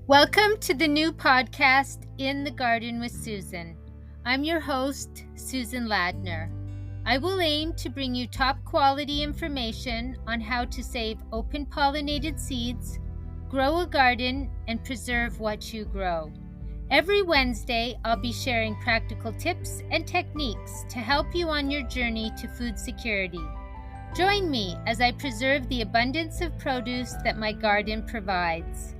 Welcome to the new podcast, In the Garden with Susan. I'm your host, Susan Ladner. I will aim to bring you top quality information on how to save open pollinated seeds, grow a garden, and preserve what you grow. Every Wednesday, I'll be sharing practical tips and techniques to help you on your journey to food security. Join me as I preserve the abundance of produce that my garden provides.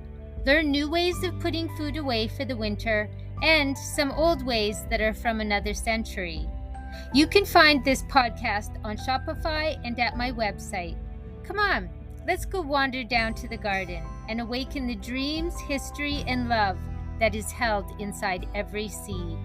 Learn new ways of putting food away for the winter and some old ways that are from another century. You can find this podcast on Shopify and at my website. Come on, let's go wander down to the garden and awaken the dreams, history, and love that is held inside every seed.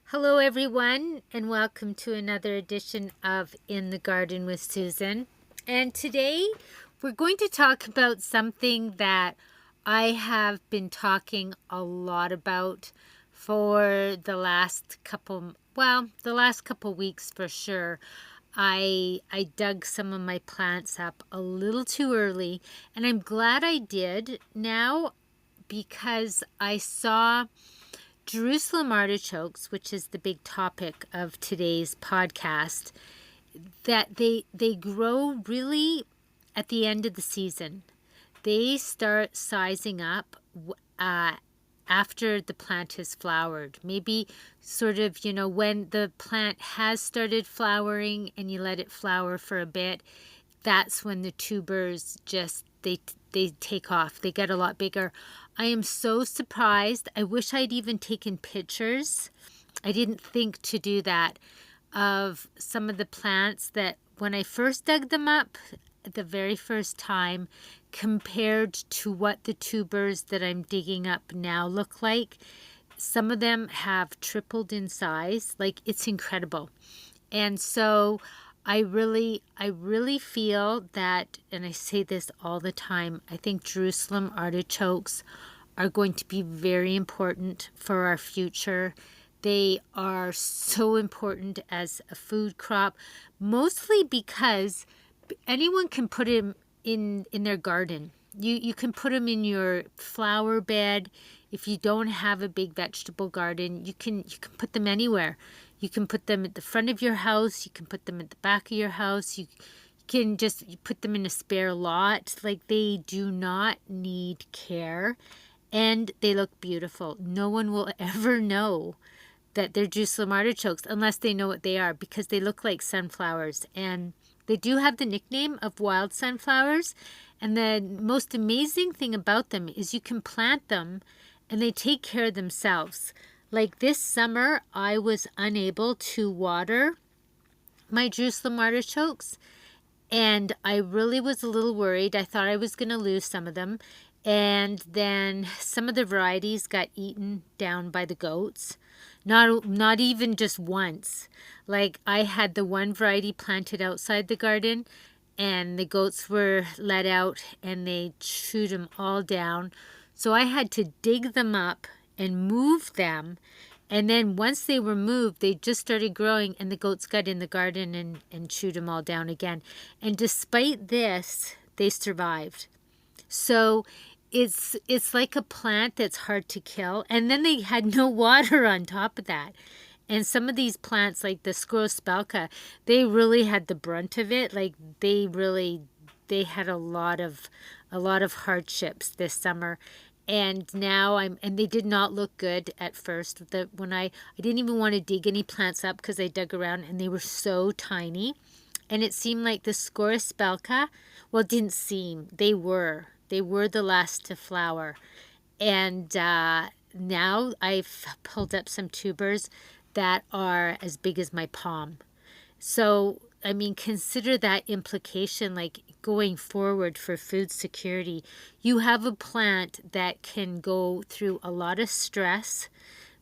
Hello, everyone, and welcome to another edition of In the Garden with Susan. And today we're going to talk about something that I have been talking a lot about for the last couple weeks for sure. I dug some of my plants up a little too early, and I'm glad I did now because I saw Jerusalem Artichokes, which is the big topic of today's podcast, that they grow really at the end of the season. They start sizing up after the plant has flowered. Maybe sort of, when the plant has started flowering and you let it flower for a bit, that's when the tubers just, they take off. They get a lot bigger. I am so surprised. I wish I'd even taken pictures. I didn't think to do that, of some of the plants that when I first dug them up the very first time compared to what the tubers that I'm digging up now look like. Some of them have tripled in size. Like, it's incredible. And so I really feel that, and I say this all the time, I think Jerusalem artichokes are going to be very important for our future. They are so important as a food crop, mostly because anyone can put them in their garden. You can put them in your flower bed. If you don't have a big vegetable garden, you can put them anywhere. You can put them at the front of your house. You can put them at the back of your house. You can just put them in a spare lot. Like, they do not need care, and they look beautiful. No one will ever know that they're Jerusalem artichokes unless they know what they are, because they look like sunflowers. And they do have the nickname of wild sunflowers. And the most amazing thing about them is you can plant them and they take care of themselves. Like this summer, I was unable to water my Jerusalem artichokes, and I really was a little worried. I thought I was going to lose some of them. And then some of the varieties got eaten down by the goats. Not even just once. Like, I had the one variety planted outside the garden, and the goats were let out and they chewed them all down. So I had to dig them up and move them. And then once they were moved, they just started growing, and the goats got in the garden and chewed them all down again. And despite this, they survived. So it's like a plant that's hard to kill. And then they had no water on top of that. And some of these plants, like the sclerospelka, they really had the brunt of it. Like, they had a lot of hardships this summer. And now and they did not look good at first. When I didn't even want to dig any plants up because I dug around and they were so tiny. And it seemed like the sclerospelka, well, it didn't seem, they were the last to flower. And now I've pulled up some tubers that are as big as my palm. So, I mean, consider that implication, like going forward for food security. You have a plant that can go through a lot of stress.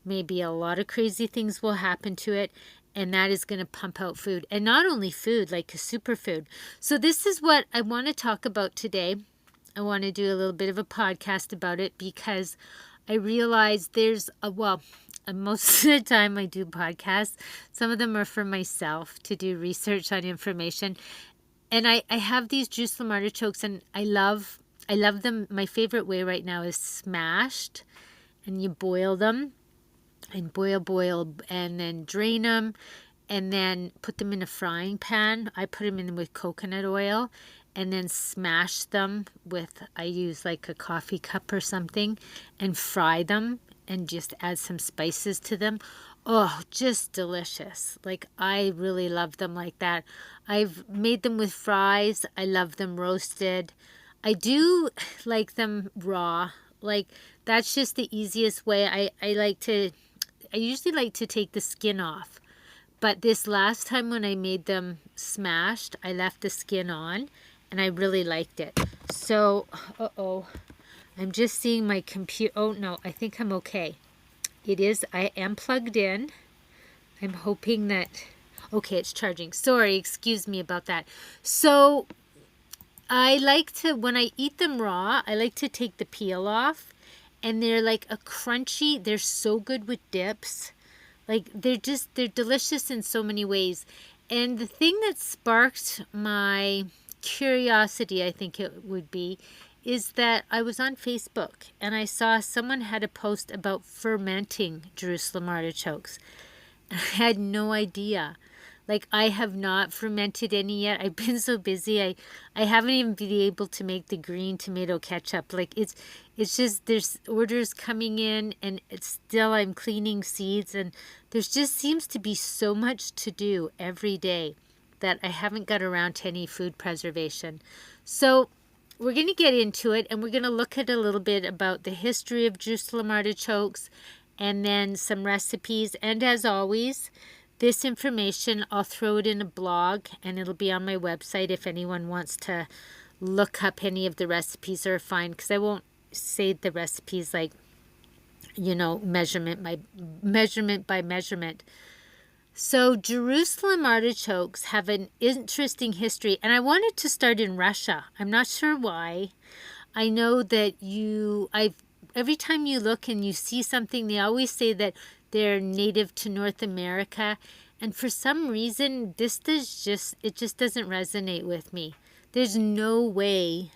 Maybe a lot of crazy things will happen to it, and that is going to pump out food. And not only food, like a superfood. So this is what I want to talk about today. I want to do a little bit of a podcast about it because I realize most of the time I do podcasts. Some of them are for myself to do research on information. And I have these Jerusalem artichokes, and I love them. My favorite way right now is smashed, and you boil them and boil, and then drain them, and then put them in a frying pan. I put them in with coconut oil, and then smash them with, I use like a coffee cup or something, and fry them and just add some spices to them. Oh, just delicious. Like, I really love them like that. I've made them with fries. I love them roasted. I do like them raw. Like, that's just the easiest way. I usually like to take the skin off. But this last time when I made them smashed, I left the skin on, and I really liked it. So, I'm just seeing my computer. Oh no, I think I'm okay. I am plugged in. I'm hoping that, okay, it's charging. Sorry, excuse me about that. So, I like to, when I eat them raw, I like to take the peel off, and they're like a crunchy, they're so good with dips. Like, they're delicious in so many ways. And the thing that sparked my curiosity, I think it would be, is that I was on Facebook and I saw someone had a post about fermenting Jerusalem artichokes. I had no idea. Like, I have not fermented any yet. I've been so busy. I haven't even been able to make the green tomato ketchup. Like, it's just, there's orders coming in, and it's still, I'm cleaning seeds, and there's just seems to be so much to do every day that I haven't got around to any food preservation. So we're going to get into it, and we're going to look at a little bit about the history of Jerusalem artichokes, and then some recipes. And as always, this information, I'll throw it in a blog, and it'll be on my website if anyone wants to look up any of the recipes or find, because I won't say the recipes like, measurement by measurement. So Jerusalem artichokes have an interesting history, and I wanted to start in Russia. I'm not sure why. I know that every time you look and you see something, they always say that they're native to North America. And for some reason, it just doesn't resonate with me. There's no way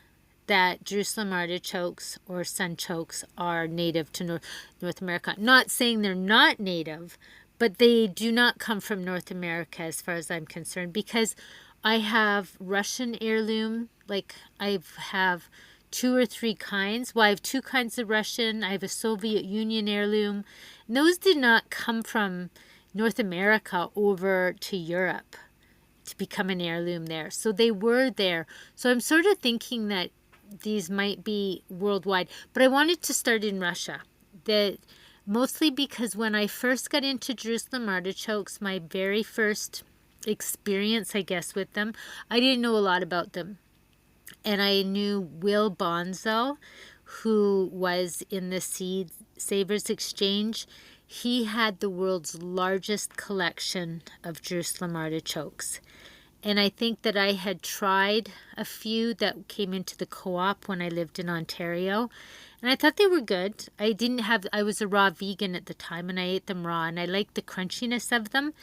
that Jerusalem artichokes or sunchokes are native to North America. Not saying they're not native, but they do not come from North America as far as I'm concerned, because I have Russian heirloom, like I have 2 or 3 kinds. Well, I have 2 kinds of Russian. I have a Soviet Union heirloom. And those did not come from North America over to Europe to become an heirloom there. So they were there. So I'm sort of thinking that these might be worldwide. But I wanted to start in Russia. Mostly because when I first got into Jerusalem artichokes, my very first experience, I guess, with them, I didn't know a lot about them. And I knew Will Bonzo, who was in the Seed Savers Exchange. He had the world's largest collection of Jerusalem artichokes. And I think that I had tried a few that came into the co-op when I lived in Ontario. And I thought they were good. I was a raw vegan at the time, and I ate them raw, and I liked the crunchiness of them.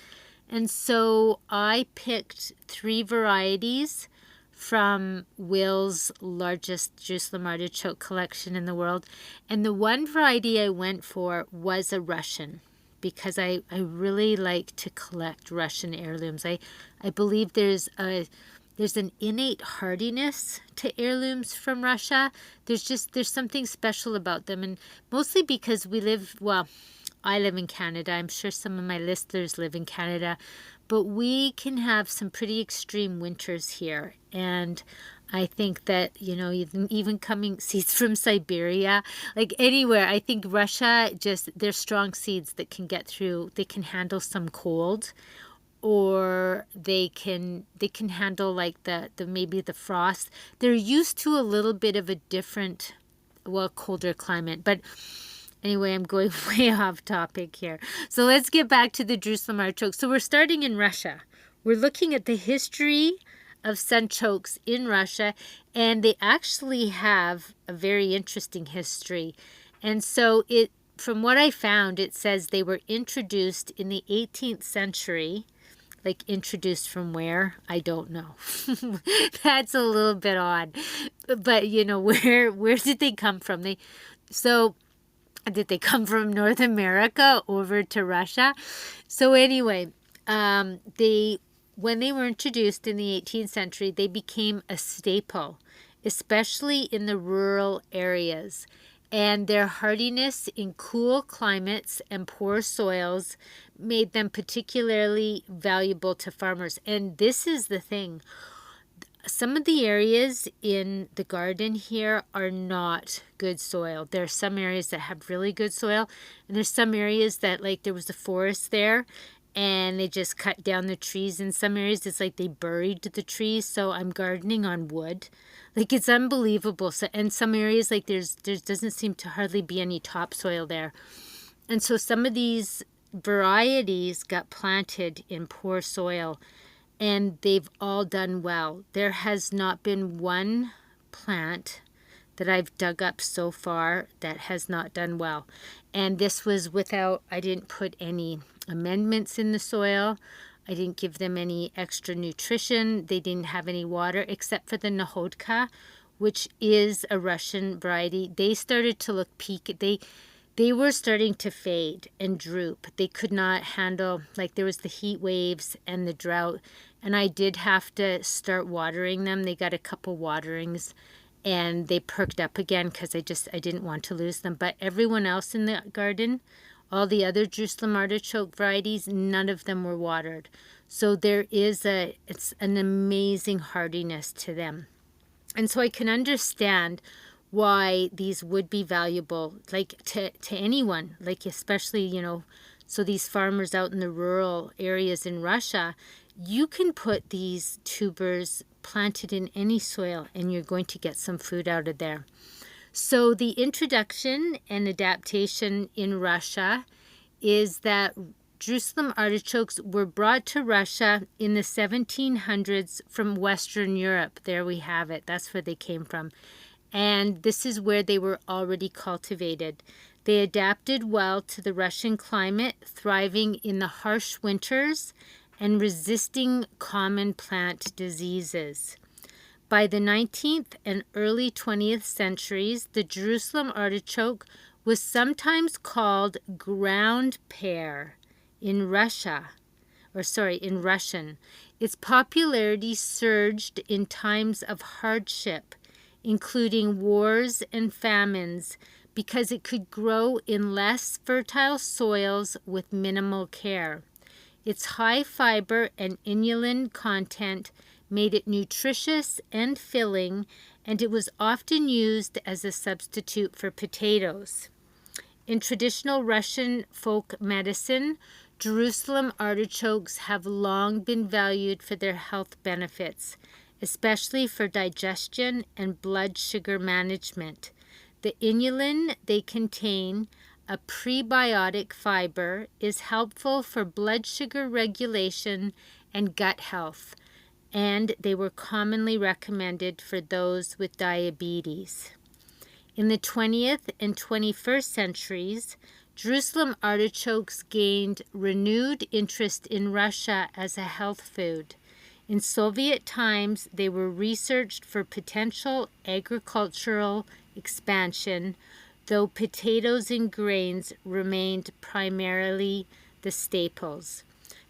And so I picked 3 varieties from Will's largest Jerusalem artichoke collection in the world. And the one variety I went for was a Russian, because I really like to collect Russian heirlooms. I believe there's an innate hardiness to heirlooms from Russia. There's something special about them, and mostly because I live in Canada. I'm sure some of my listeners live in Canada, but we can have some pretty extreme winters here. And I think that, even coming seeds from Siberia, like anywhere, I think Russia, they're strong seeds that can get through, they can handle some cold, or they can handle like the maybe the frost. They're used to a little bit of a different, colder climate. But anyway, I'm going way off topic here. So let's get back to the Jerusalem artichoke. So we're starting in Russia. We're looking at the history of sunchokes in Russia, and they actually have a very interesting history. And so from what I found, it says they were introduced in the 18th century, like introduced from where, I don't know. That's a little bit odd. But where did they come from? Did they come from North America over to Russia? So anyway, when they were introduced in the 18th century, they became a staple, especially in the rural areas. And their hardiness in cool climates and poor soils made them particularly valuable to farmers. And this is the thing. Some of the areas in the garden here are not good soil. There are some areas that have really good soil, and there's some areas that, like, there was a forest there and they just cut down the trees. In some areas it's like they buried the trees, so I'm gardening on wood. Like, it's unbelievable. So, and some areas, like, there doesn't seem to hardly be any topsoil there. And so some of these varieties got planted in poor soil, and they've all done well. There has not been one plant that I've dug up so far that has not done well. And this was I didn't put any amendments in the soil. I didn't give them any extra nutrition. They didn't have any water except for the Nahodka, which is a Russian variety. They started to look They were starting to fade and droop. They could not handle, like, there was the heat waves and the drought, and I did have to start watering them. They got a couple waterings and they perked up again because I didn't want to lose them. But everyone else in the garden, all the other Jerusalem artichoke varieties, none of them were watered. So it's an amazing hardiness to them. And so I can understand why these would be valuable, like, to anyone, like, especially, so these farmers out in the rural areas in Russia, you can put these tubers planted in any soil and you're going to get some food out of there. So the introduction and adaptation in Russia is that Jerusalem artichokes were brought to Russia in the 1700s from Western Europe. There we have it. That's where they came from. And this is where they were already cultivated. They adapted well to the Russian climate, thriving in the harsh winters and resisting common plant diseases. By the 19th and early 20th centuries, the Jerusalem artichoke was sometimes called ground pear in Russian. Its popularity surged in times of hardship, including wars and famines, because it could grow in less fertile soils with minimal care. Its high fiber and inulin content made it nutritious and filling, and it was often used as a substitute for potatoes. In traditional Russian folk medicine, Jerusalem artichokes have long been valued for their health benefits, especially for digestion and blood sugar management. The inulin they contain, a prebiotic fiber, is helpful for blood sugar regulation and gut health, and they were commonly recommended for those with diabetes. In the 20th and 21st centuries, Jerusalem artichokes gained renewed interest in Russia as a health food. In Soviet times, they were researched for potential agricultural expansion, though potatoes and grains remained primarily the staples.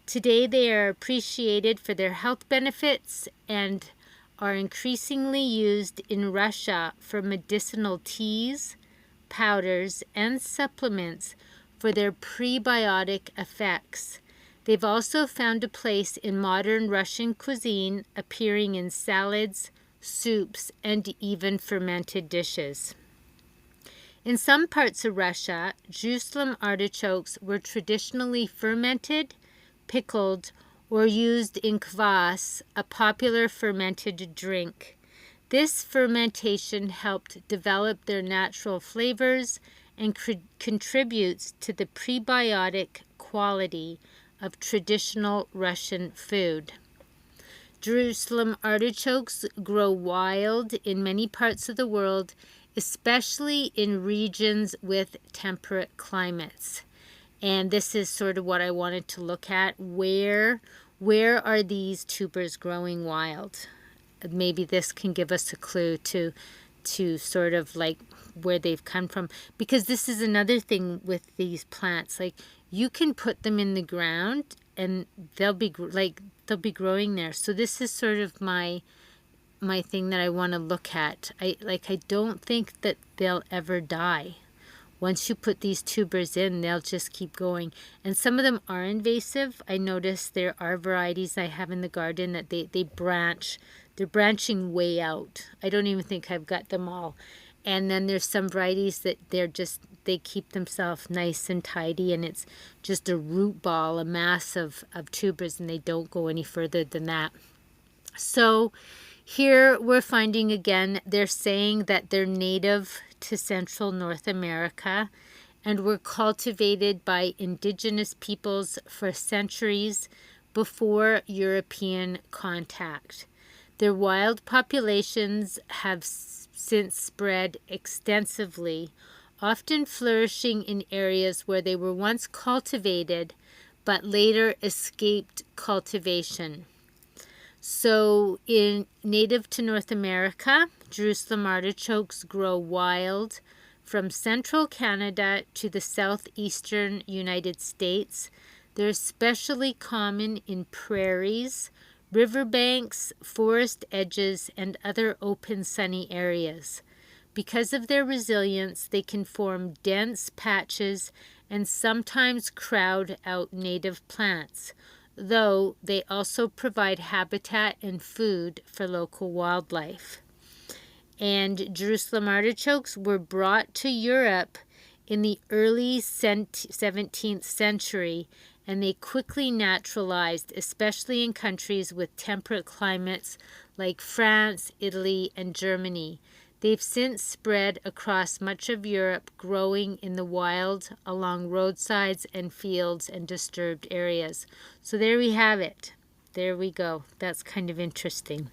Today, they are appreciated for their health benefits and are increasingly used in Russia for medicinal teas, powders, and supplements for their prebiotic effects. They've also found a place in modern Russian cuisine, appearing in salads, soups, and even fermented dishes. In some parts of Russia, Jerusalem artichokes were traditionally fermented, pickled, or used in kvass, a popular fermented drink. This fermentation helped develop their natural flavors and contributes to the prebiotic quality of traditional Russian food. Jerusalem artichokes grow wild in many parts of the world, especially in regions with temperate climates. And this is sort of what I wanted to look at. Where Where are these tubers growing wild? Maybe this can give us a clue to sort of like where they've come from, because this is another thing with these plants. Like, you can put them in the ground and they'll be growing there. So this is sort of my thing that I want to look at. I don't think that they'll ever die. Once you put these tubers in, they'll just keep going. And some of them are invasive. I noticed there are varieties I have in the garden that they branch. They're branching way out. I don't even think I've got them all. And then there's some varieties that they keep themselves nice and tidy, and it's just a root ball, a mass of tubers, and they don't go any further than that. So here we're finding again, they're saying that they're native to Central North America and were cultivated by indigenous peoples for centuries before European contact. Their wild populations have since spread extensively, often flourishing in areas where they were once cultivated but later escaped cultivation. So native to North America, Jerusalem artichokes grow wild from central Canada to the southeastern United States. They're especially common in prairies, riverbanks, forest edges, and other open sunny areas. Because of their resilience, they can form dense patches and sometimes crowd out native plants, though they also provide habitat and food for local wildlife. And Jerusalem artichokes were brought to Europe in the early 17th century, and they quickly naturalized, especially in countries with temperate climates like France, Italy, and Germany. They've since spread across much of Europe, growing in the wild along roadsides and fields and disturbed areas. So there we have it. There we go. That's kind of interesting.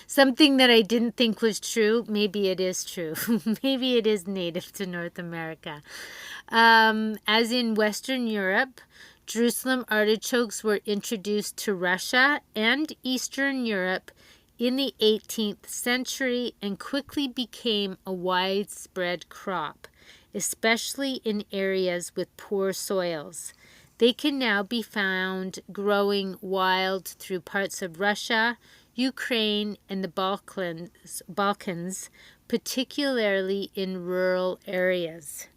Something that I didn't think was true, maybe it is true. Maybe it is native to North America. As in Western Europe, Jerusalem artichokes were introduced to Russia and Eastern Europe in the 18th century and quickly became a widespread crop, especially in areas with poor soils. They can now be found growing wild through parts of Russia, Ukraine, and the Balkans, particularly in rural areas.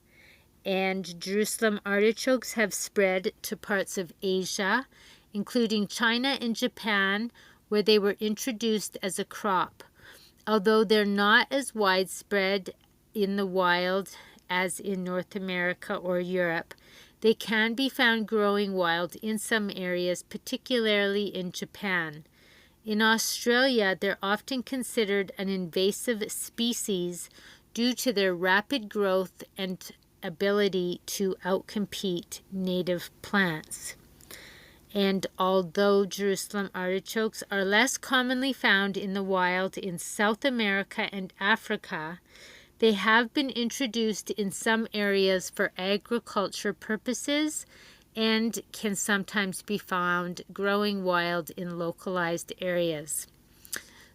And Jerusalem artichokes have spread to parts of Asia, including China and Japan, where they were introduced as a crop. Although they're not as widespread in the wild as in North America or Europe, they can be found growing wild in some areas, particularly in Japan. In Australia, they're often considered an invasive species due to their rapid growth and ability to outcompete native plants. And although Jerusalem artichokes are less commonly found in the wild in South America and Africa, they have been introduced in some areas for agriculture purposes and can sometimes be found growing wild in localized areas.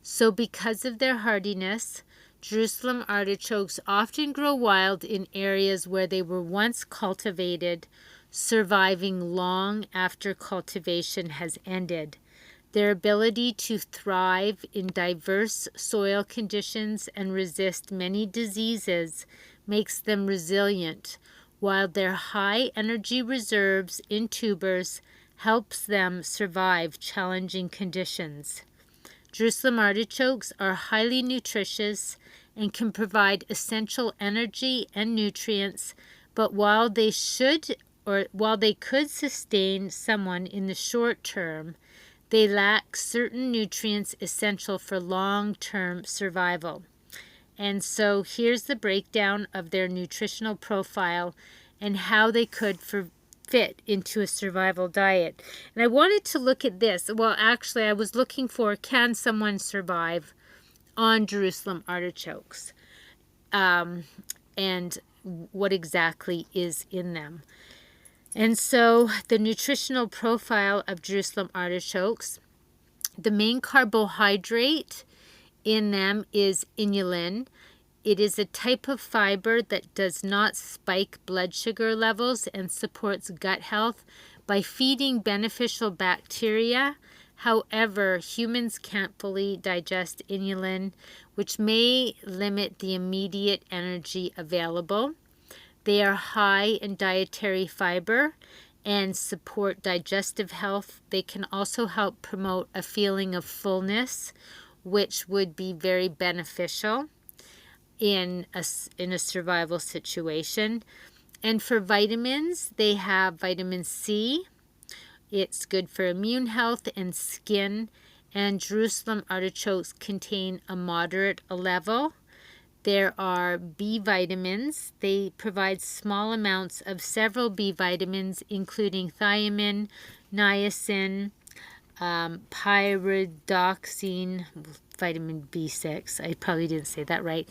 So because of their hardiness, Jerusalem artichokes often grow wild in areas where they were once cultivated, surviving long after cultivation has ended. Their ability to thrive in diverse soil conditions and resist many diseases makes them resilient, while their high energy reserves in tubers helps them survive challenging conditions. Jerusalem artichokes are highly nutritious and can provide essential energy and nutrients, but while they could sustain someone in the short term, they lack certain nutrients essential for long-term survival. And so here's the breakdown of their nutritional profile and how they could fit into a survival diet. And I wanted to look at this. Well, actually, I was looking for, can someone survive on Jerusalem artichokes? And what exactly is in them. And so the nutritional profile of Jerusalem artichokes, the main carbohydrate in them is inulin. It is a type of fiber that does not spike blood sugar levels and supports gut health by feeding beneficial bacteria. However, humans can't fully digest inulin, which may limit the immediate energy available. They are high in dietary fiber and support digestive health. They can also help promote a feeling of fullness, which would be very beneficial in a survival situation. And for vitamins, they have vitamin C. It's good for immune health and skin. And Jerusalem artichokes contain a moderate level. There are B vitamins. They provide small amounts of several B vitamins, including thiamine, niacin, pyridoxine, vitamin B6. I probably didn't say that right.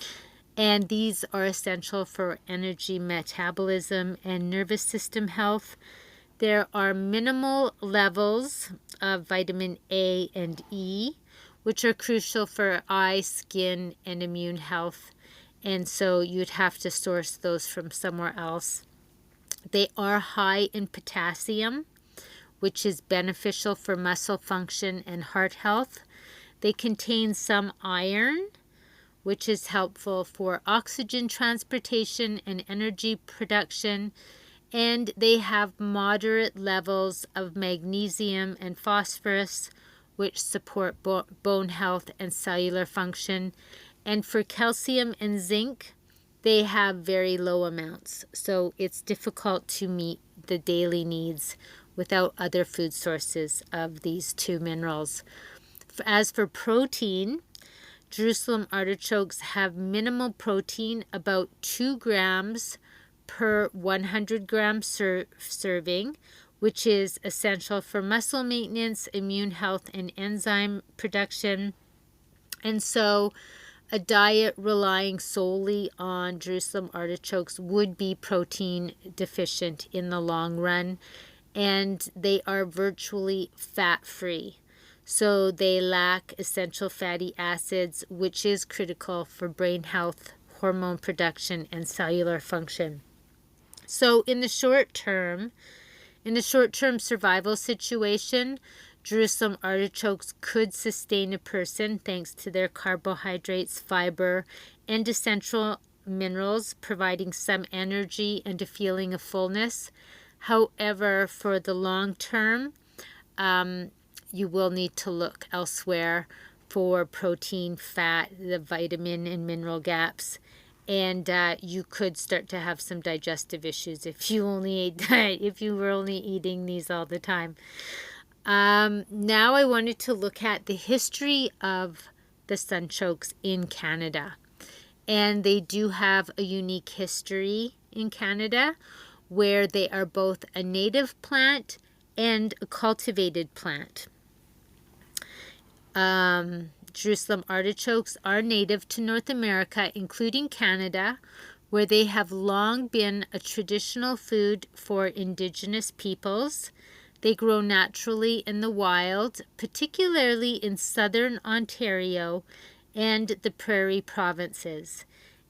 And these are essential for energy metabolism and nervous system health. There are minimal levels of vitamin A and E, which are crucial for eye, skin, and immune health. And so you'd have to source those from somewhere else. They are high in potassium, which is beneficial for muscle function and heart health. They contain some iron, which is helpful for oxygen transportation and energy production. And they have moderate levels of magnesium and phosphorus, which support bone health and cellular function. And for calcium and zinc, they have very low amounts. So it's difficult to meet the daily needs without other food sources of these two minerals. As for protein, Jerusalem artichokes have minimal protein, about 2 grams per 100 gram serving, which is essential for muscle maintenance, immune health, and enzyme production. And so a diet relying solely on Jerusalem artichokes would be protein deficient in the long run, and they are virtually fat-free. So they lack essential fatty acids, which is critical for brain health, hormone production, and cellular function. So in the short-term survival situation, Jerusalem artichokes could sustain a person thanks to their carbohydrates, fiber, and essential minerals, providing some energy and a feeling of fullness. However, for the long term, you will need to look elsewhere for protein, fat, the vitamin and mineral gaps. And you could start to have some digestive issues if you were only eating these all the time. Now I wanted to look at the history of the sunchokes in Canada. And they do have a unique history in Canada where they are both a native plant and a cultivated plant. Jerusalem artichokes are native to North America, including Canada, where they have long been a traditional food for Indigenous peoples. They grow naturally in the wild, particularly in southern Ontario and the prairie provinces.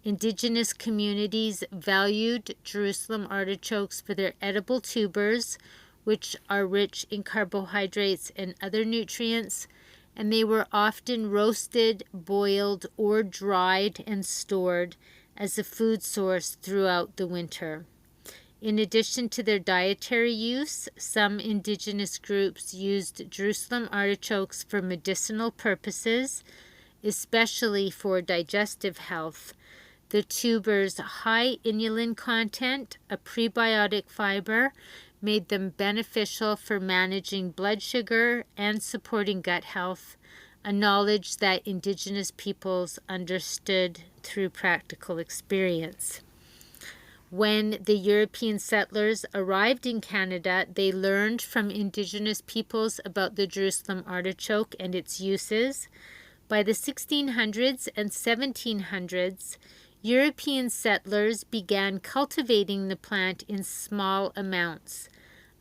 Indigenous communities valued Jerusalem artichokes for their edible tubers, which are rich in carbohydrates and other nutrients, and they were often roasted, boiled, or dried and stored as a food source throughout the winter. In addition to their dietary use, some Indigenous groups used Jerusalem artichokes for medicinal purposes, especially for digestive health. The tuber's high inulin content, a prebiotic fiber, made them beneficial for managing blood sugar and supporting gut health, a knowledge that Indigenous peoples understood through practical experience. When the European settlers arrived in Canada, they learned from Indigenous peoples about the Jerusalem artichoke and its uses. By the 1600s and 1700s, European settlers began cultivating the plant in small amounts.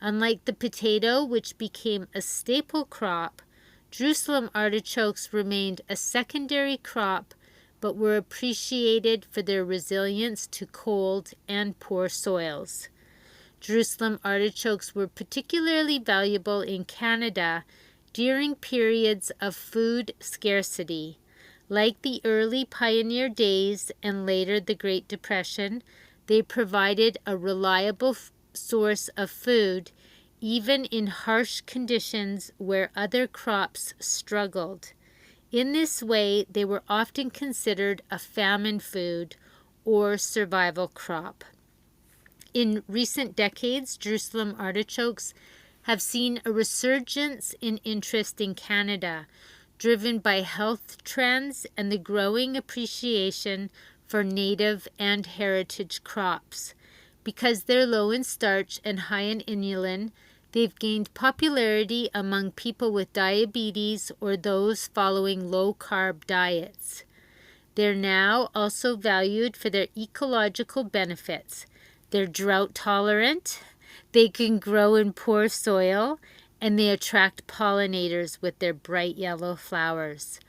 Unlike the potato, which became a staple crop, Jerusalem artichokes remained a secondary crop but were appreciated for their resilience to cold and poor soils. Jerusalem artichokes were particularly valuable in Canada during periods of food scarcity. Like the early pioneer days and later the Great Depression, they provided a reliable source of food even in harsh conditions where other crops struggled. In this way, they were often considered a famine food or survival crop. In recent decades, Jerusalem artichokes have seen a resurgence in interest in Canada, driven by health trends and the growing appreciation for native and heritage crops. Because they're low in starch and high in inulin, they've gained popularity among people with diabetes or those following low-carb diets. They're now also valued for their ecological benefits. They're drought tolerant, they can grow in poor soil, and they attract pollinators with their bright yellow flowers.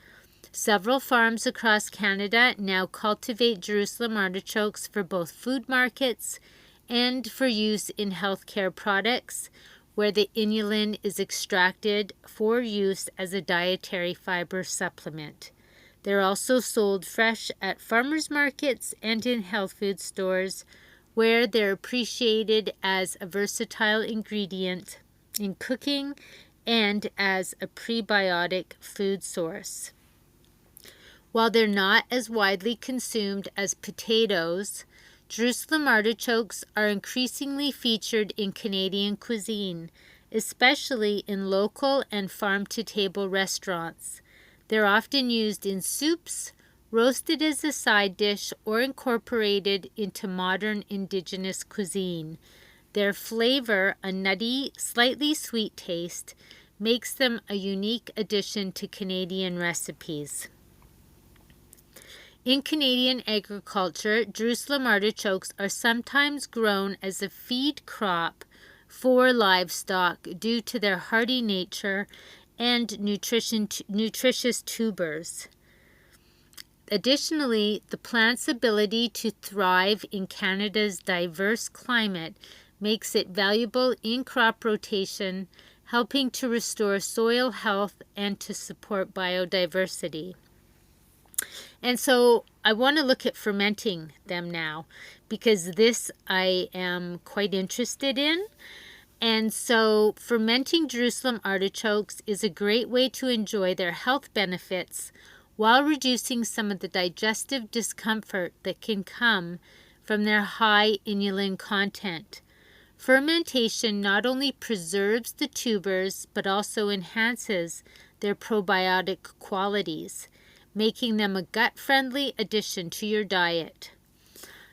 Several farms across Canada now cultivate Jerusalem artichokes for both food markets and for use in healthcare products, where the inulin is extracted for use as a dietary fiber supplement. They're also sold fresh at farmers markets and in health food stores, where they're appreciated as a versatile ingredient in cooking and as a prebiotic food source. While they're not as widely consumed as potatoes, Jerusalem artichokes are increasingly featured in Canadian cuisine, especially in local and farm-to-table restaurants. They're often used in soups, roasted as a side dish, or incorporated into modern Indigenous cuisine. Their flavor, a nutty, slightly sweet taste, makes them a unique addition to Canadian recipes. In Canadian agriculture, Jerusalem artichokes are sometimes grown as a feed crop for livestock due to their hardy nature and nutritious tubers. Additionally, the plant's ability to thrive in Canada's diverse climate makes it valuable in crop rotation, helping to restore soil health and to support biodiversity. And so I want to look at fermenting them now, because this I am quite interested in. And so fermenting Jerusalem artichokes is a great way to enjoy their health benefits while reducing some of the digestive discomfort that can come from their high inulin content. Fermentation not only preserves the tubers, but also enhances their probiotic qualities, making them a gut-friendly addition to your diet.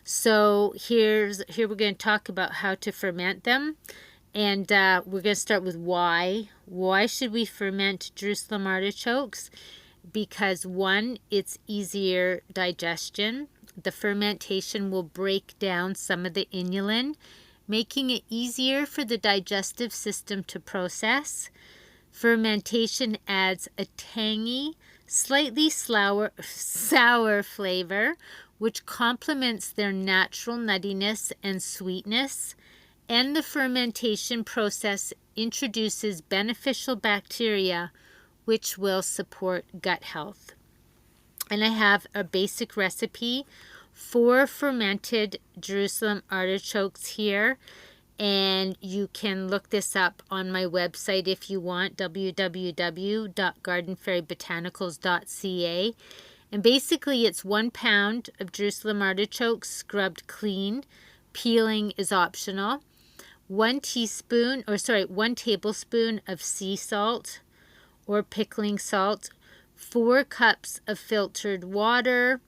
So here we're going to talk about how to ferment them. And we're going to start with why. Why should we ferment Jerusalem artichokes? Because one, it's easier digestion. The fermentation will break down some of the inulin, making it easier for the digestive system to process. Fermentation adds a tangy, slightly sour flavor, which complements their natural nuttiness and sweetness. And the fermentation process introduces beneficial bacteria, which will support gut health. And I have a basic recipe for fermented Jerusalem artichokes here, and you can look this up on my website if you want, www.gardenfairybotanicals.ca. And basically it's 1 pound of Jerusalem artichokes scrubbed clean. Peeling is optional. 1 tablespoon of sea salt or pickling salt, 4 cups of filtered water.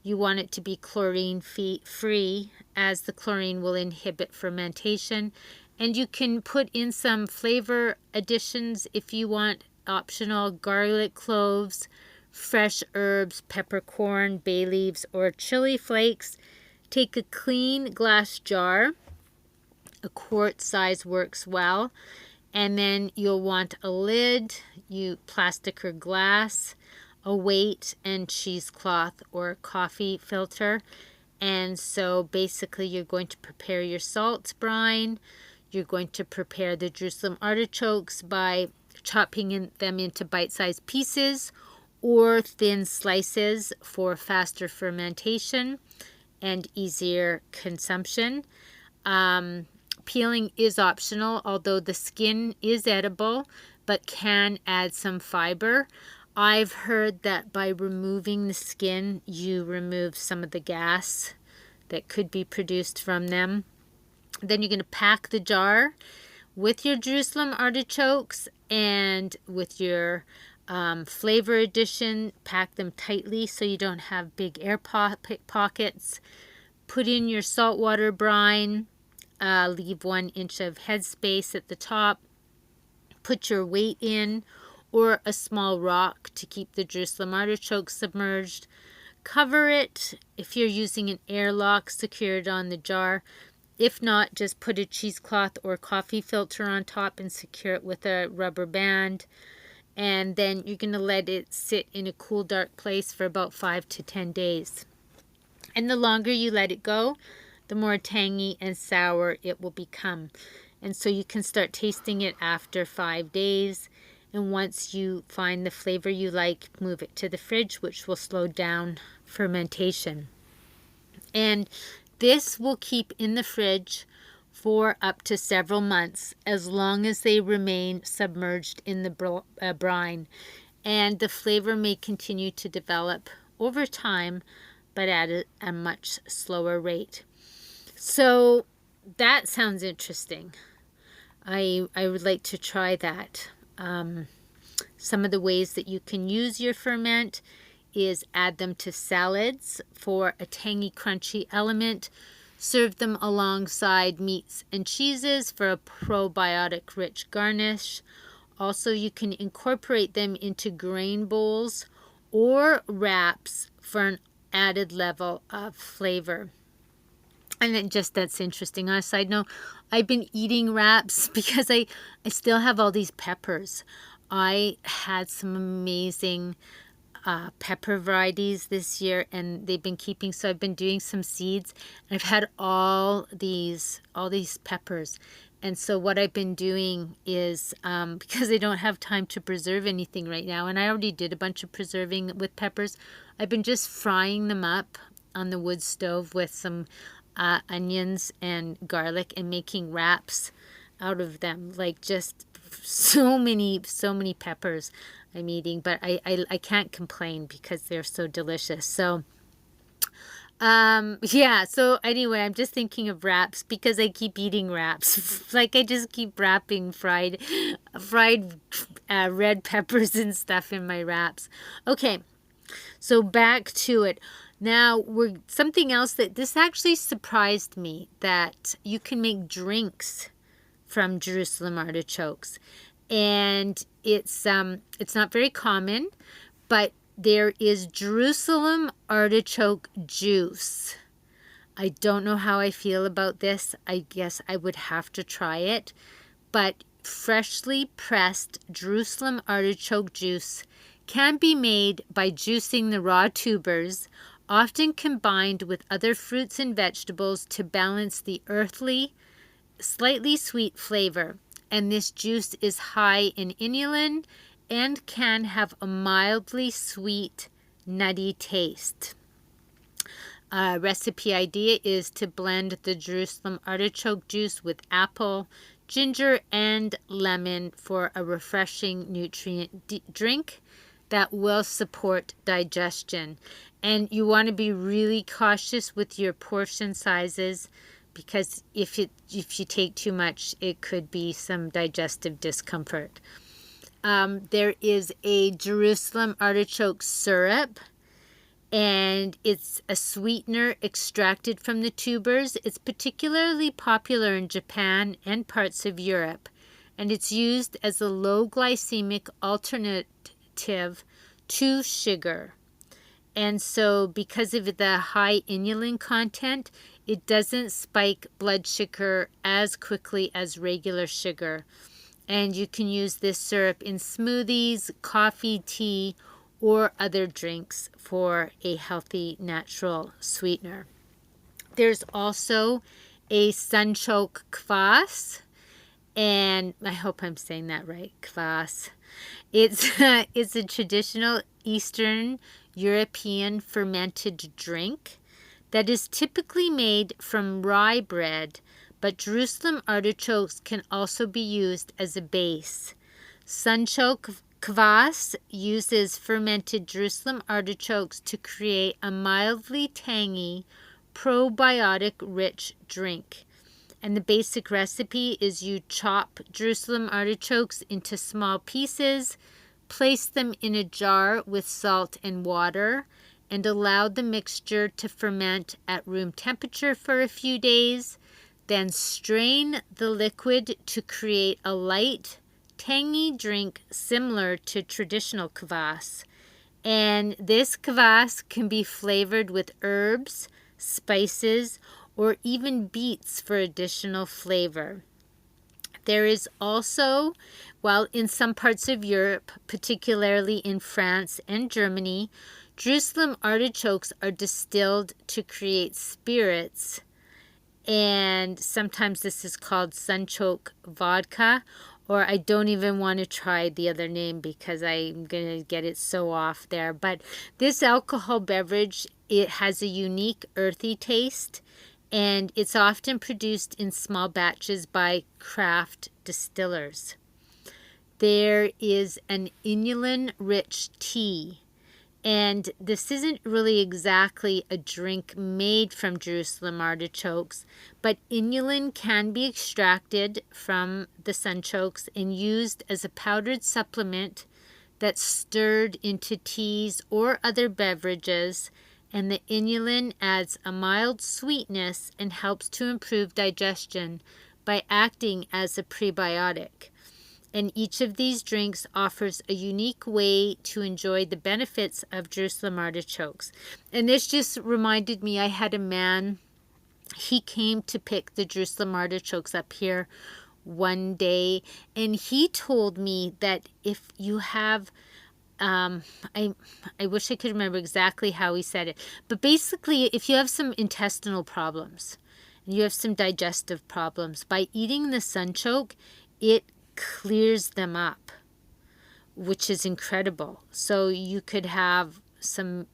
You want it to be chlorine free, as the chlorine will inhibit fermentation. And you can put in some flavor additions if you want, optional: garlic cloves, fresh herbs, peppercorn, bay leaves, or chili flakes. Take a clean glass jar A quart size works well. And then you'll want a lid, plastic or glass, a weight, and cheesecloth or coffee filter. And so basically you're going to prepare your salt brine. You're going to prepare the Jerusalem artichokes by chopping them into bite-sized pieces or thin slices for faster fermentation and easier consumption. Peeling is optional, although the skin is edible, but can add some fiber. I've heard that by removing the skin, you remove some of the gas that could be produced from them. Then you're going to pack the jar with your Jerusalem artichokes and with your flavor addition. Pack them tightly so you don't have big air pockets. Put in your saltwater brine. Leave 1 inch of headspace at the top. Put your weight in or a small rock to keep the Jerusalem artichokes submerged. Cover it. If you're using an airlock, secure it on the jar. If not, just put a cheesecloth or coffee filter on top and secure it with a rubber band. And then you're going to let it sit in a cool, dark place for about 5 to 10 days. And the longer you let it go, the more tangy and sour it will become. And so you can start tasting it after 5 days. And once you find the flavor you like, move it to the fridge, which will slow down fermentation. And this will keep in the fridge for up to several months, as long as they remain submerged in the brine. And the flavor may continue to develop over time, but at a much slower rate. So that sounds interesting. I would like to try that. Some of the ways that you can use your ferment is add them to salads for a tangy, crunchy element. Serve them alongside meats and cheeses for a probiotic rich garnish. Also, you can incorporate them into grain bowls or wraps for an added level of flavor. And then that's interesting. On a side note, I've been eating wraps because I still have all these peppers. I had some amazing pepper varieties this year, and they've been keeping, so I've been doing some seeds, and I've had all these peppers. And so what I've been doing is, because I don't have time to preserve anything right now, and I already did a bunch of preserving with peppers, I've been just frying them up on the wood stove with some onions and garlic and making wraps out of them. Like just so many peppers I'm eating, but I can't complain because they're so delicious. So yeah, so anyway, I'm just thinking of wraps because I keep eating wraps. Like I just keep wrapping fried red peppers and stuff in my wraps. Okay, so back to it. Now, something else that this actually surprised me, that you can make drinks from Jerusalem artichokes. And it's not very common, but there is Jerusalem artichoke juice. I don't know how I feel about this. I guess I would have to try it. But freshly pressed Jerusalem artichoke juice can be made by juicing the raw tubers, often combined with other fruits and vegetables to balance the earthly, slightly sweet flavor. And this juice is high in inulin and can have a mildly sweet, nutty taste. Recipe idea is to blend the Jerusalem artichoke juice with apple, ginger, and lemon for a refreshing nutrient drink that will support digestion. And you want to be really cautious with your portion sizes, because if you take too much, it could be some digestive discomfort. There is a Jerusalem artichoke syrup, and it's a sweetener extracted from the tubers. It's particularly popular in Japan and parts of Europe, and it's used as a low glycemic alternative to sugar. And so because of the high inulin content, it doesn't spike blood sugar as quickly as regular sugar. And you can use this syrup in smoothies, coffee, tea, or other drinks for a healthy natural sweetener. There's also a sunchoke kvass, and I hope I'm saying that right, kvass. It's a traditional Eastern European fermented drink that is typically made from rye bread, but Jerusalem artichokes can also be used as a base. Sunchoke kvass uses fermented Jerusalem artichokes to create a mildly tangy, probiotic-rich drink. And the basic recipe is you chop Jerusalem artichokes into small pieces, place them in a jar with salt and water, and allow the mixture to ferment at room temperature for a few days. Then strain the liquid to create a light, tangy drink similar to traditional kvass. And this kvass can be flavored with herbs, spices, or even beets for additional flavor. There is also, well, in some parts of Europe, particularly in France and Germany, Jerusalem artichokes are distilled to create spirits, and sometimes this is called sunchoke vodka, or I don't even want to try the other name because I'm going to get it so off there. But this alcohol beverage, it has a unique earthy taste, and it's often produced in small batches by craft distillers. There is an inulin-rich tea, and this isn't really exactly a drink made from Jerusalem artichokes, but inulin can be extracted from the sunchokes and used as a powdered supplement that's stirred into teas or other beverages, and the inulin adds a mild sweetness and helps to improve digestion by acting as a prebiotic. And each of these drinks offers a unique way to enjoy the benefits of Jerusalem artichokes. And this just reminded me, I had a man, he came to pick the Jerusalem artichokes up here one day, and he told me that if you have I wish I could remember exactly how he said it, but basically if you have some intestinal problems and you have some digestive problems, by eating the sunchoke, it clears them up, which is incredible. So you could have some,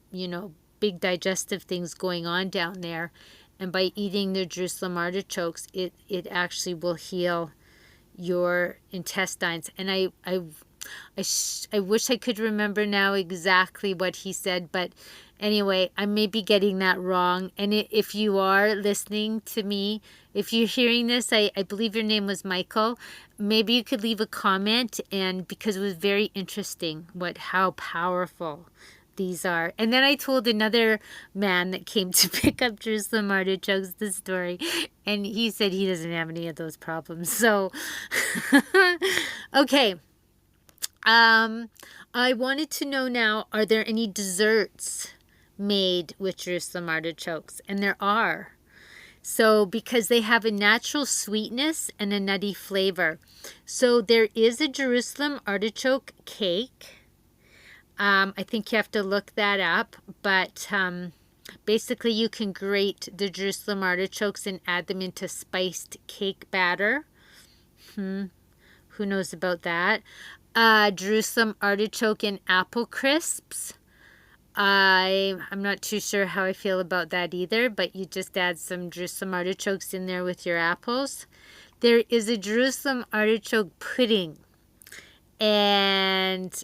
big digestive things going on down there, and by eating the Jerusalem artichokes, it actually will heal your intestines. And I wish I could remember now exactly what he said, but anyway, I may be getting that wrong. And if you are listening to me, if you're hearing this, I believe your name was Michael, maybe you could leave a comment, and because it was very interesting how powerful these are. And then I told another man that came to pick up Jerusalem artichokes the story, and he said he doesn't have any of those problems. So, okay. I wanted to know now, are there any desserts made with Jerusalem artichokes? And there are. So because they have a natural sweetness and a nutty flavor. So there is a Jerusalem artichoke cake. I think you have to look that up, but basically you can grate the Jerusalem artichokes and add them into spiced cake batter. Who knows about that? Jerusalem artichoke and apple crisps. I'm not too sure how I feel about that either, but you just add some Jerusalem artichokes in there with your apples. There is a Jerusalem artichoke pudding, and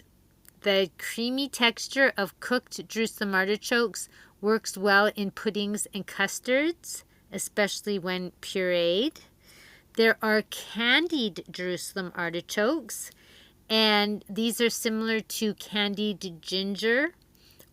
the creamy texture of cooked Jerusalem artichokes works well in puddings and custards, especially when pureed. There are candied Jerusalem artichokes, and these are similar to candied ginger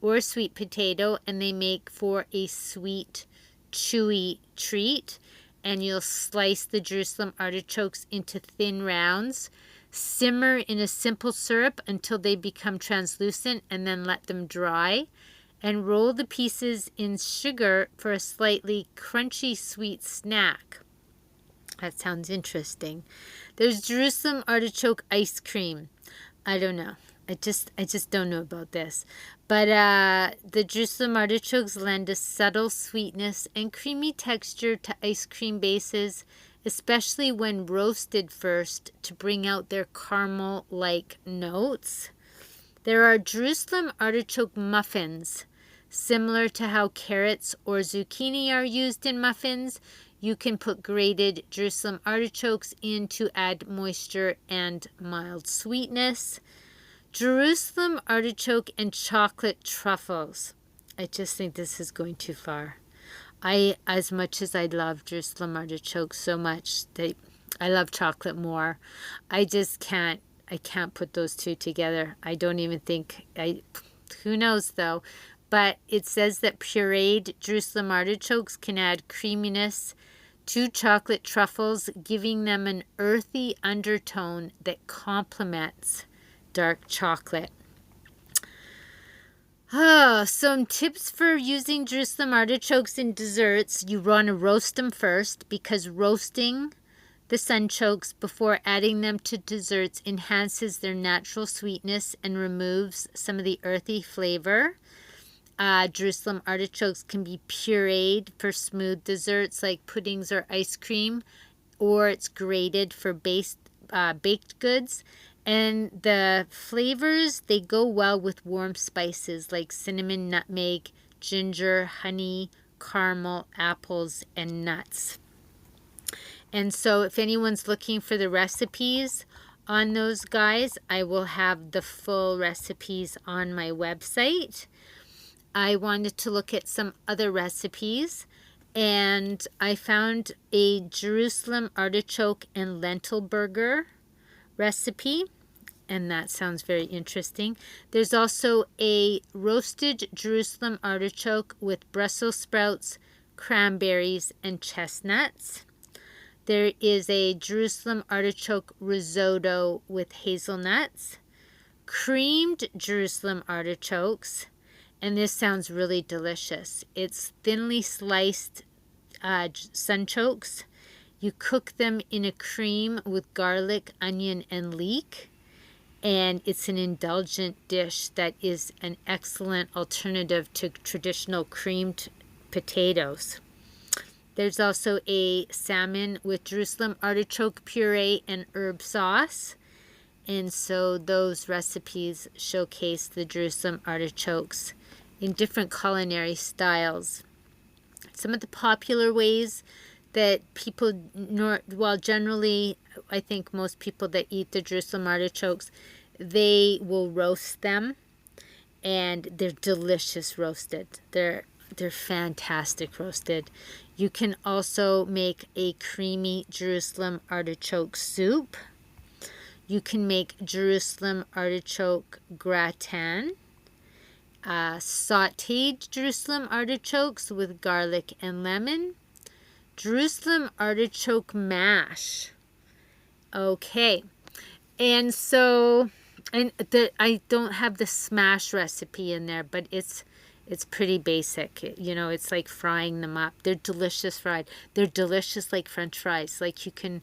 or sweet potato, and they make for a sweet, chewy treat. And you'll slice the Jerusalem artichokes into thin rounds, simmer in a simple syrup until they become translucent, and then let them dry. and roll the pieces in sugar for a slightly crunchy sweet snack. That sounds interesting. There's Jerusalem artichoke ice cream. I don't know. I just don't know about this. But the Jerusalem artichokes lend a subtle sweetness and creamy texture to ice cream bases, especially when roasted first to bring out their caramel-like notes. There are Jerusalem artichoke muffins. Similar to how carrots or zucchini are used in muffins, you can put grated Jerusalem artichokes in to add moisture and mild sweetness. Jerusalem artichoke and chocolate truffles. I just think this is going too far. As much as I love Jerusalem artichokes so much, I love chocolate more. I can't put those two together. I don't even think, who knows though. But it says that pureed Jerusalem artichokes can add creaminess to chocolate truffles, giving them an earthy undertone that complements dark chocolate. Some tips for using Jerusalem artichokes in desserts. You want to roast them first, because roasting the sunchokes before adding them to desserts enhances their natural sweetness and removes some of the earthy flavor. Jerusalem artichokes can be pureed for smooth desserts like puddings or ice cream, or it's grated for baked goods. And the flavors, they go well with warm spices like cinnamon, nutmeg, ginger, honey, caramel, apples, and nuts. And so if anyone's looking for the recipes on those guys, I will have the full recipes on my website. I wanted to look at some other recipes, and I found a Jerusalem artichoke and lentil burger recipe, and that sounds very interesting. There's also a roasted Jerusalem artichoke with Brussels sprouts, cranberries, and chestnuts. There is a Jerusalem artichoke risotto with hazelnuts, creamed Jerusalem artichokes, and this sounds really delicious. It's thinly sliced sunchokes. You cook them in a cream with garlic, onion, and leek, and it's an indulgent dish that is an excellent alternative to traditional creamed potatoes. There's also a salmon with Jerusalem artichoke puree and herb sauce, and so those recipes showcase the Jerusalem artichokes in different culinary styles. Some of the popular ways that people, generally, I think most people that eat the Jerusalem artichokes, they will roast them, and they're delicious roasted. They're fantastic roasted. You can also make a creamy Jerusalem artichoke soup. You can make Jerusalem artichoke gratin, sautéed Jerusalem artichokes with garlic and lemon, Jerusalem artichoke mash. Okay, and so, I don't have the smash recipe in there, but it's pretty basic. It's like frying them up. They're delicious fried. They're delicious like French fries. Like you can,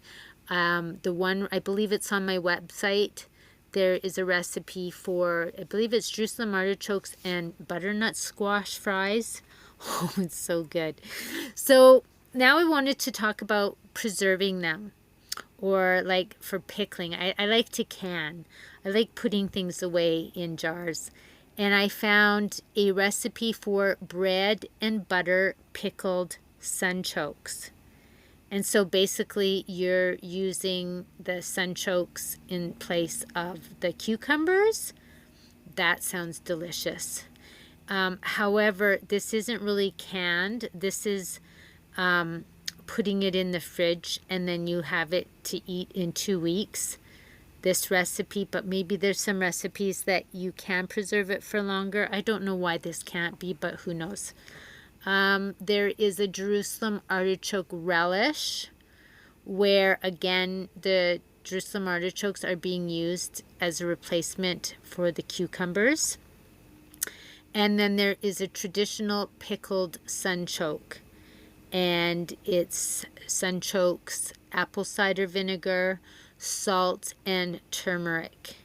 the one, I believe it's on my website, there is a recipe for, I believe it's Jerusalem artichokes and butternut squash fries. Oh, it's so good. So now I wanted to talk about preserving them, or like for pickling. I like to can. I like putting things away in jars. And I found a recipe for bread and butter pickled sunchokes. And so basically you're using the sunchokes in place of the cucumbers. That sounds delicious. However, this isn't really canned. This is putting it in the fridge, and then you have it to eat in 2 weeks. This recipe, but maybe there's some recipes that you can preserve it for longer. I don't know why this can't be, but who knows. There is a Jerusalem artichoke relish, where again the Jerusalem artichokes are being used as a replacement for the cucumbers. And then there is a traditional pickled sunchoke, and it's Sunchokes, apple cider vinegar, salt, and turmeric.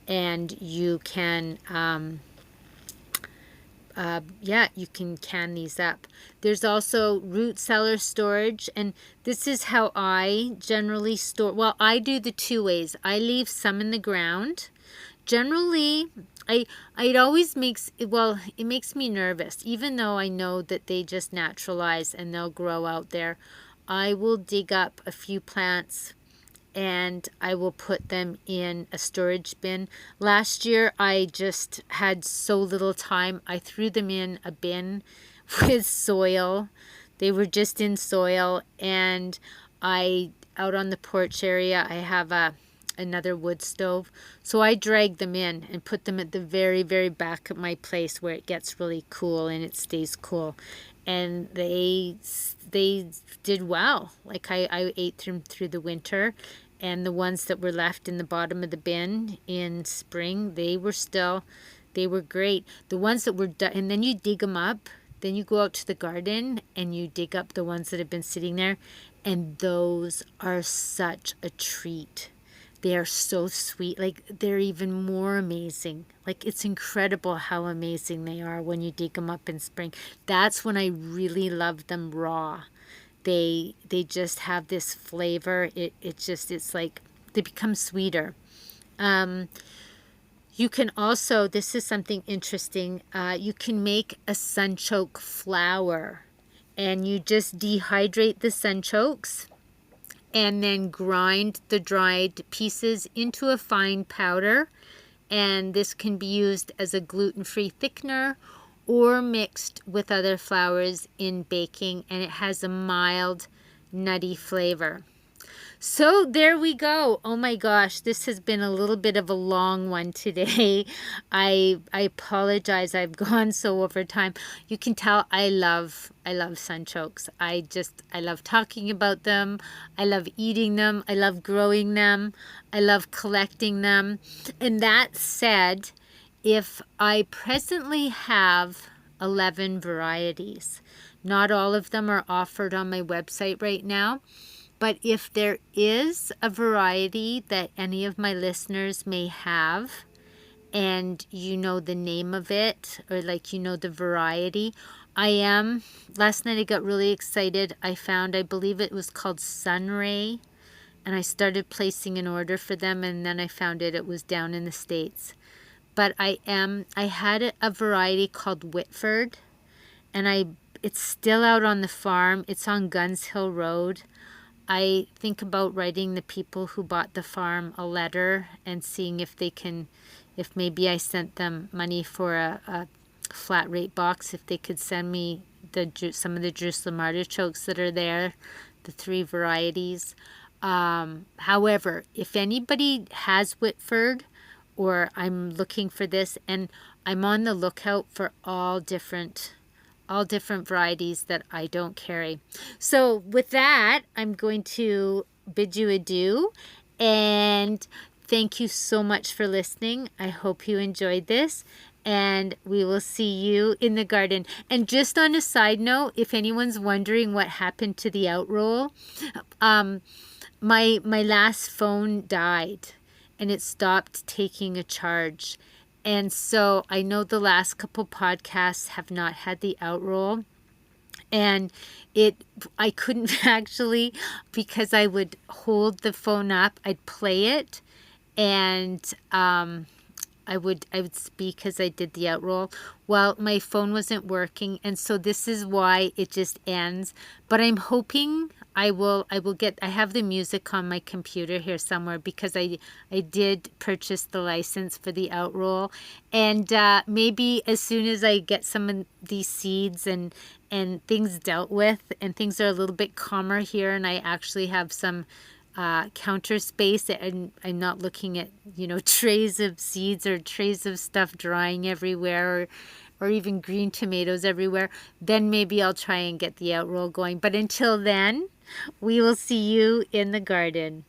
And you can, you can can these up. There's also root cellar storage, and this is how I generally store. Well, I do the two ways. I leave some in the ground. Generally, it always makes, well, it makes me nervous, even though I know that they just naturalize and they'll grow out there. I will dig up a few plants and I will put them in a storage bin. Last year, I just had so little time. I threw them in a bin with soil. They were just in soil, and out on the porch area, I have another wood stove. So I dragged them in and put them at the very, very back of my place where it gets really cool and it stays cool. And they did well. Like I ate them through the winter, and the ones that were left in the bottom of the bin in spring, they were great. The ones that were done, and then you dig them up. Then you go out to the garden and you dig up the ones that have been sitting there, and those are such a treat. They are so sweet. Like, they're even more amazing. Like, it's incredible how amazing they are when you dig them up in spring. That's when I really love them raw. They just have this flavor. It's like they become sweeter. You can also, this is something interesting, you can make a sunchoke flour, and you just dehydrate the sunchokes and then grind the dried pieces into a fine powder. And this can be used as a gluten-free thickener or mixed with other flours in baking, and it has a mild, nutty flavor. So there we go. Oh my gosh, this has been a little bit of a long one today. I apologize. I've gone so over time. You can tell I love sunchokes. I love talking about them. I love eating them. I love growing them. I love collecting them. And that said, if I presently have 11 varieties, not all of them are offered on my website right now. But if there is a variety that any of my listeners may have, and you know the name of it, or like you know the variety, last night I got really excited. I believe it was called Sunray, and I started placing an order for them, and then I found it was down in the States. But I had a variety called Whitford, and it's still out on the farm. It's on Guns Hill Road. I think about writing the people who bought the farm a letter and seeing if maybe I sent them money for a flat rate box, if they could send me some of the Jerusalem Artichokes that are there, the 3 varieties. However, if anybody has Whitford, or I'm looking for this, and I'm on the lookout for all different varieties that I don't carry. So with that, I'm going to bid you adieu, and thank you so much for listening. I hope you enjoyed this, and we will see you in the garden. And just on a side note, if anyone's wondering what happened to the outroll, my last phone died and it stopped taking a charge. And so I know the last couple podcasts have not had the outroll, and I couldn't actually, because I would hold the phone up, I'd play it, and I would speak as I did the outroll. Well, my phone wasn't working, and so this is why it just ends. But I'm hoping I will get, I have the music on my computer here somewhere, because I did purchase the license for the outroll, and maybe as soon as I get some of these seeds and things dealt with, and things are a little bit calmer here, and I actually have some counter space, and I'm not looking at trays of seeds or trays of stuff drying everywhere, or even green tomatoes everywhere, then maybe I'll try and get the outroll going. But until then, we will see you in the garden.